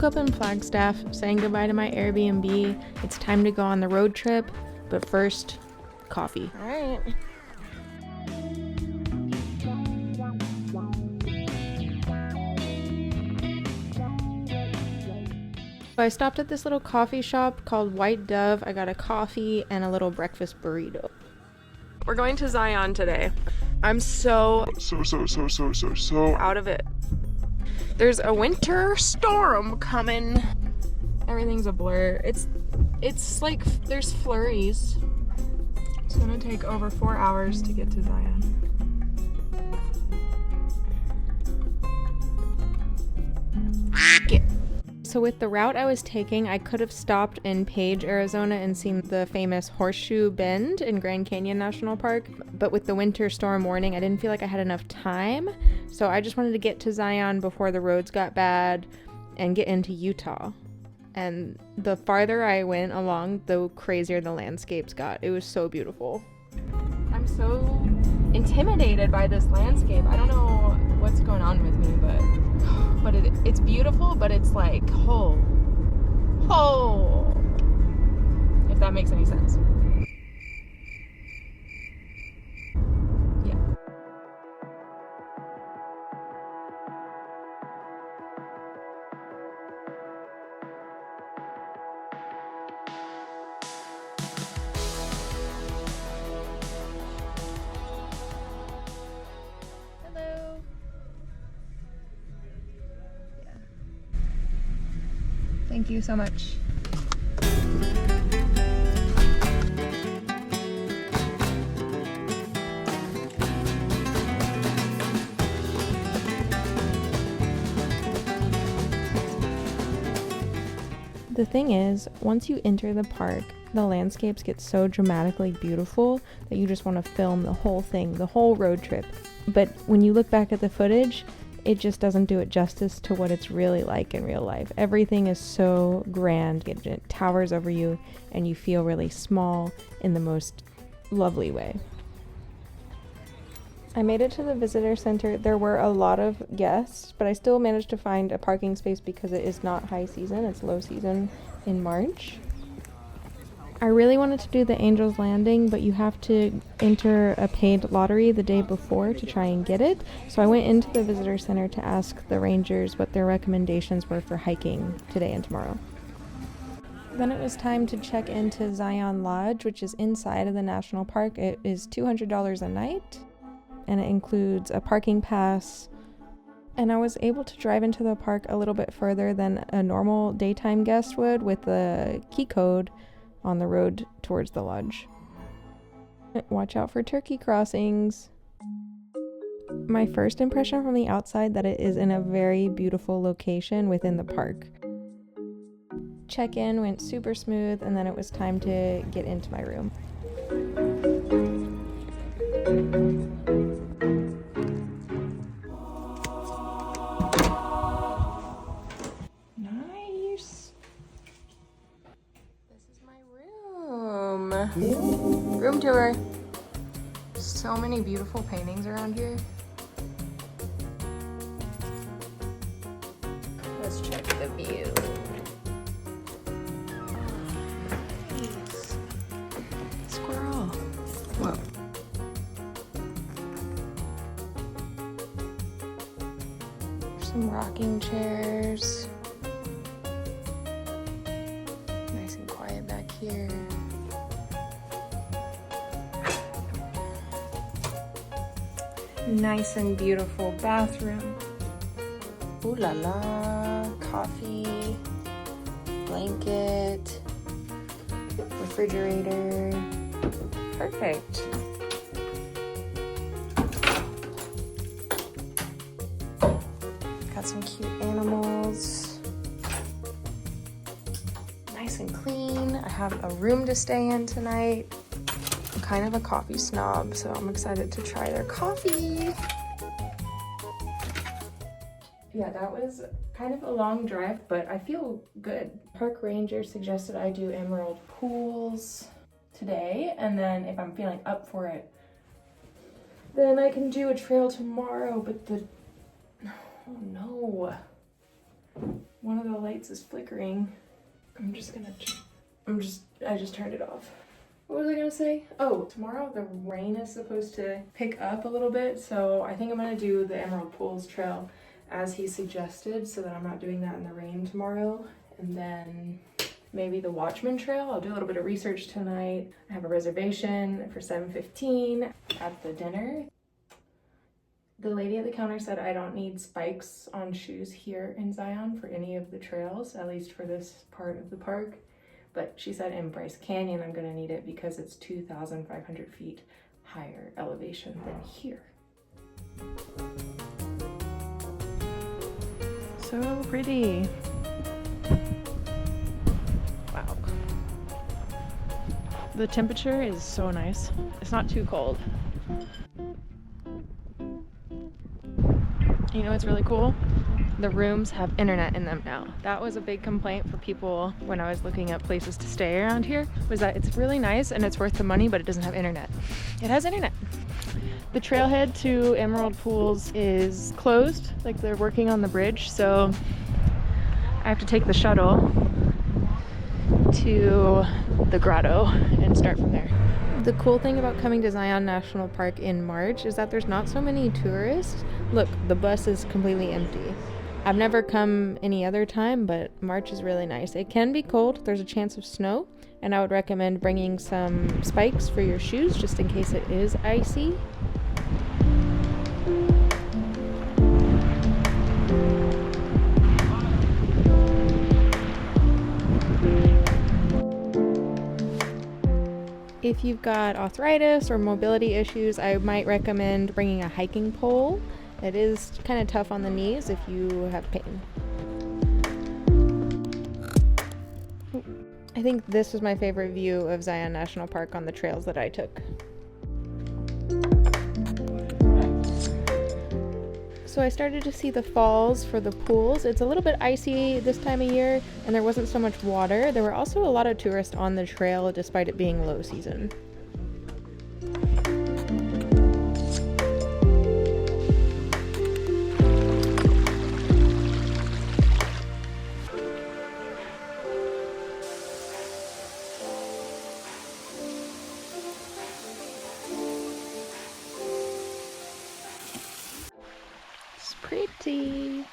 up in Flagstaff, saying goodbye to my Airbnb. It's time to go on the road trip, but first, coffee. All right. So I stopped at this little coffee shop called White Dove. I got a coffee and a little breakfast burrito. We're going to Zion today. I'm so out of it. There's a winter storm coming. Everything's a blur. It's like there's flurries. It's gonna take over 4 hours to get to Zion. So with the route I was taking, I could have stopped in Page, Arizona and seen the famous Horseshoe Bend in Grand Canyon National Park. But with the winter storm warning, I didn't feel like I had enough time. So I just wanted to get to Zion before the roads got bad and get into Utah. And the farther I went along, the crazier the landscapes got. It was so beautiful. I'm so intimidated by this landscape. I don't know what's going on with me, but it's beautiful, but it's like, if that makes any sense. Yeah. Hello. Thank you so much. The thing is, once you enter the park, the landscapes get so dramatically beautiful that you just want to film the whole thing, the whole road trip. But when you look back at the footage, it just doesn't do it justice to what it's really like in real life. Everything is so grand. It towers over you and you feel really small in the most lovely way. I made it to the visitor center. There were a lot of guests, but I still managed to find a parking space because it is not high season, it's low season in March. I really wanted to do the Angel's Landing, but you have to enter a paid lottery the day before to try and get it. So I went into the visitor center to ask the rangers what their recommendations were for hiking today and tomorrow. Then it was time to check into Zion Lodge, which is inside of the national park. It is $200 a night, and it includes a parking pass. And I was able to drive into the park a little bit further than a normal daytime guest would with the key code on the road towards the lodge. Watch out for turkey crossings. My first impression from the outside that it is in a very beautiful location within the park. Check-in went super smooth, and then it was time to get into my room. Nice. This is my room. Room tour. So many beautiful paintings around here. Let's check the view. Nice. Squirrel. Whoa. Some rocking chairs. Nice and quiet back here. Nice and beautiful bathroom. Ooh la la. Coffee. Blanket. Refrigerator. Perfect. Got some cute animals. Nice and clean. I have a room to stay in tonight. I'm kind of a coffee snob, so I'm excited to try their coffee. Yeah, that was kind of a long drive, but I feel good. Park ranger suggested I do emerald pools today, and then if I'm feeling up for it, then I can do a trail tomorrow, but oh no. One of the lights is flickering. I just turned it off. What was I gonna say? Oh, tomorrow the rain is supposed to pick up a little bit, so I think I'm gonna do the Emerald Pools Trail as he suggested, so that I'm not doing that in the rain tomorrow. And then maybe the Watchman Trail. I'll do a little bit of research tonight. I have a reservation for 7:15 at the dinner. The lady at the counter said I don't need spikes on shoes here in Zion for any of the trails, at least for this part of the park. But she said in Bryce Canyon I'm gonna need it because it's 2,500 feet higher elevation than here. So pretty. Wow. The temperature is so nice. It's not too cold. You know what's really cool? The rooms have internet in them now. That was a big complaint for people when I was looking up places to stay around here, was that it's really nice and it's worth the money, but it doesn't have internet. It has internet. The trailhead to Emerald Pools is closed, like they're working on the bridge, so I have to take the shuttle to the grotto and start from there. The cool thing about coming to Zion National Park in March is that there's not so many tourists. Look, the bus is completely empty. I've never come any other time, but March is really nice. It can be cold, there's a chance of snow, and I would recommend bringing some spikes for your shoes just in case it is icy. If you've got arthritis or mobility issues, I might recommend bringing a hiking pole. It is kind of tough on the knees if you have pain. I think this was my favorite view of Zion National Park on the trails that I took. So I started to see the falls for the pools. It's a little bit icy this time of year and there wasn't so much water. There were also a lot of tourists on the trail despite it being low season. Pretty. It'd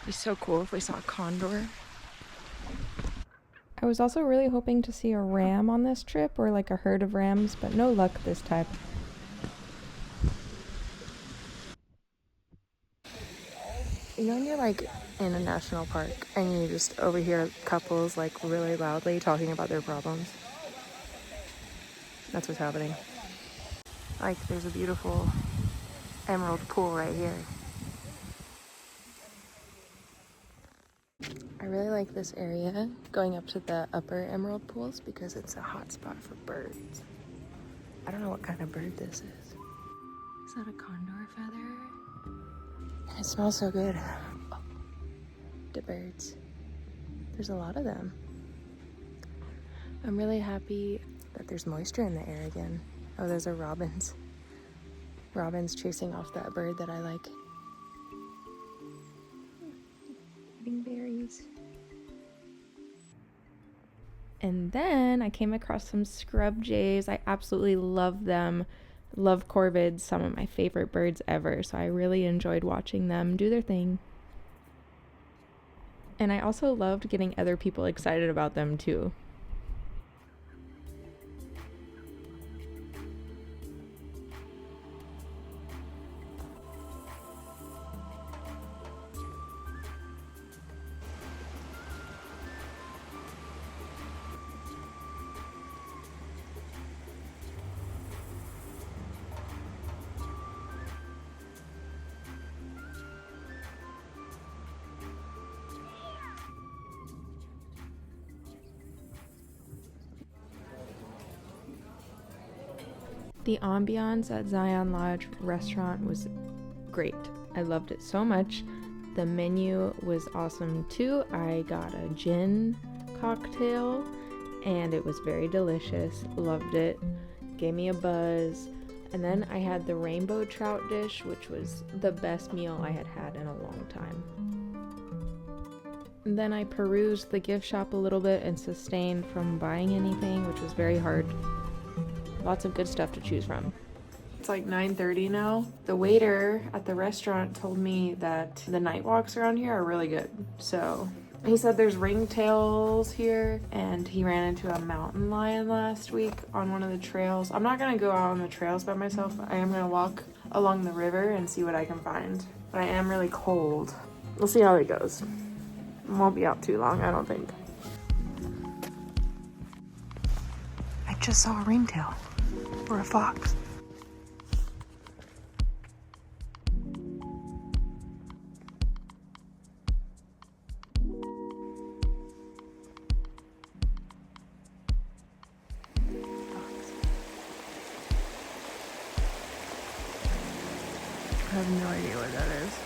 be so cool if we saw a condor. I was also really hoping to see a ram on this trip, or like a herd of rams, but no luck this time. You know when you're like in a national park and you just overhear couples like really loudly talking about their problems? That's what's happening. Like there's a beautiful emerald pool right here. I really like this area going up to the upper emerald pools because it's a hot spot for birds. I don't know what kind of bird this is. Is that a condor feather? And it smells so good. Oh, the birds. There's a lot of them. I'm really happy that there's moisture in the air again. Oh, those are robins. Robins chasing off that bird that I like. Eating berries. And then I came across some scrub jays. I absolutely love them. Love corvids, some of my favorite birds ever. So I really enjoyed watching them do their thing. And I also loved getting other people excited about them too. The ambiance at Zion Lodge restaurant was great. I loved it so much. The menu was awesome too. I got a gin cocktail and it was very delicious. Loved it. Gave me a buzz. And then I had the rainbow trout dish, which was the best meal I had had in a long time. And then I perused the gift shop a little bit and sustained from buying anything, which was very hard. Lots of good stuff to choose from. It's like 9:30 now. The waiter at the restaurant told me that the night walks around here are really good. So he said there's ringtails here, and he ran into a mountain lion last week on one of the trails. I'm not gonna go out on the trails by myself. I am gonna walk along the river and see what I can find. But I am really cold. We'll see how it goes. Won't be out too long, I don't think. I just saw a ringtail or a fox. I have no idea what that is.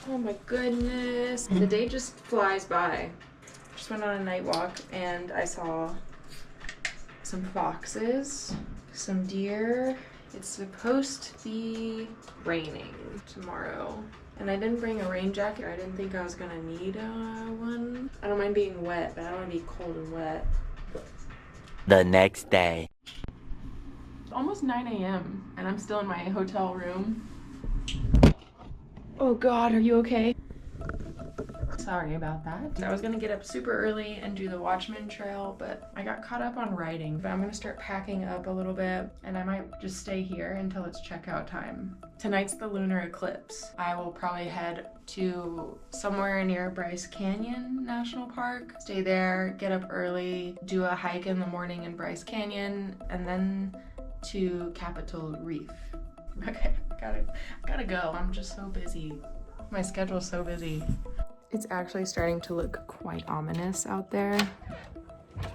Oh my goodness. The day just flies by. Just went on a night walk and I saw some foxes, some deer. It's supposed to be raining tomorrow. And I didn't bring a rain jacket. I didn't think I was gonna need one. I don't mind being wet, but I don't wanna be cold and wet. The next day. It's almost 9 a.m. and I'm still in my hotel room. Oh God, are you okay? Sorry about that. I was gonna get up super early and do the Watchman Trail, but I got caught up on writing. But I'm gonna start packing up a little bit, and I might just stay here until it's checkout time. Tonight's the lunar eclipse. I will probably head to somewhere near Bryce Canyon National Park, stay there, get up early, do a hike in the morning in Bryce Canyon, and then to Capitol Reef. Okay, gotta go. I'm just so busy. My schedule's so busy. It's actually starting to look quite ominous out there.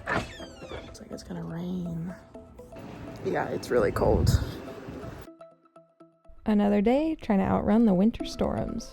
Looks like it's gonna rain. Yeah, it's really cold. Another day trying to outrun the winter storms.